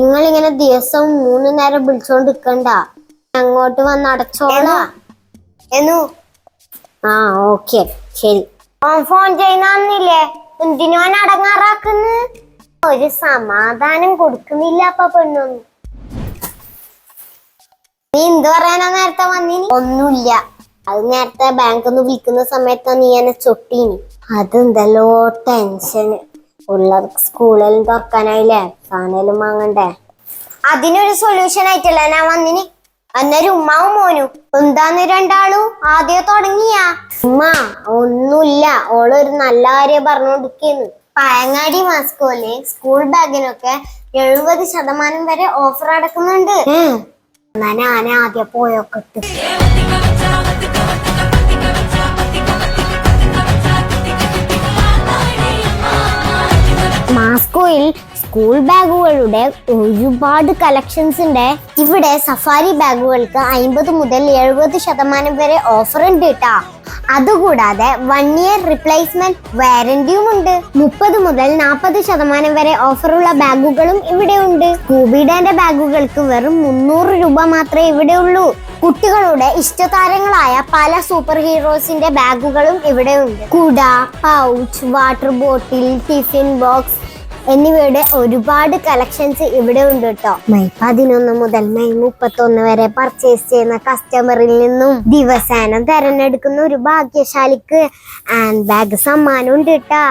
നിങ്ങൾ ഇങ്ങനെ ദിവസം 3 നേരം വിളിച്ചോണ്ടിരിക്കണ്ട, അങ്ങോട്ട് വന്ന് അടച്ചോളാ. ആ ഓക്കെ ശരി. ഫോൺ ചെയ്യുന്നില്ലേ? എന്തിനോൻ അടങ്ങാറാക്കുന്നു? ഒരു സമാധാനം കൊടുക്കുന്നില്ല അപ്പൊ പെണ്ണൊന്നും. നീ എന്ത് പറയാനാ നേരത്തെ വന്നിനി? ഒന്നുമില്ല, അത് നേരത്തെ ബാങ്കിൽ നിന്ന് വിളിക്കുന്ന സമയത്താ നീ എന്നെ ചൊട്ടീനി. അതെന്തല്ലോ ടെൻഷന്. ഉള്ള സ്കൂളെല്ലാം തുറക്കാനായില്ലേ, സാധനം വാങ്ങണ്ടേ. അതിനൊരു സൊല്യൂഷൻ ആയിട്ടല്ല ഞാൻ വന്നിനി. അന്നേരം ഉമ്മാവും മോനും എന്താന്ന് രണ്ടാളും ആദ്യം തുടങ്ങിയാ? ഉമ്മ ഒന്നുമില്ല, ഓളൊരു നല്ല കാര്യം പറഞ്ഞോണ്ടിരിക്കുന്നു. പഴങ്ങാടി മാസ്കോയില് സ്കൂൾ ബാഗിനൊക്കെ 70% വരെ ഓഫർ അടക്കുന്നുണ്ട്. എന്നാ ഞാൻ ആദ്യം പോയോക്കട്ട്. മാസ്കോയിൽ സ്കൂൾ ബാഗുകളുടെ ഒരുപാട് കളക്ഷൻസ് ഉണ്ട്. ഇവിടെ സഫാരി ബാഗുകൾക്ക് 50 മുതൽ 70% വരെ ഓഫർ ഉണ്ട് കേട്ടാ. അതുകൂടാതെ 1 ഇയർ റിപ്ലേസ്മെന്റ് വാറന്റിയും ഉണ്ട്. 30 മുതൽ 40% വരെ ഓഫറുള്ള ബാഗുകളും ഇവിടെ ഉണ്ട്. സ്കൂബിഡന്റെ ബാഗുകൾക്ക് വെറും 300 രൂപ മാത്രമേ ഇവിടെ ഉള്ളൂ. കുട്ടികളുടെ ഇഷ്ടതാരങ്ങളായ പല സൂപ്പർ ഹീറോസിന്റെ ബാഗുകളും ഇവിടെ ഉണ്ട്. കുട, pouch, water bottle, tiffin box എന്നിവയുടെ ഒരുപാട് കളക്ഷൻസ് ഇവിടെ ഉണ്ട് കേട്ടോ. മെയ് 11 മുതൽ മെയ് 31 വരെ പർച്ചേസ് ചെയ്യുന്ന കസ്റ്റമറിൽ നിന്നും ദിവസേന തെരഞ്ഞെടുക്കുന്ന ഒരു ഭാഗ്യശാലിക്ക് ഹാൻഡ് ബാഗ് സമ്മാനം ഉണ്ട് കേട്ടാ.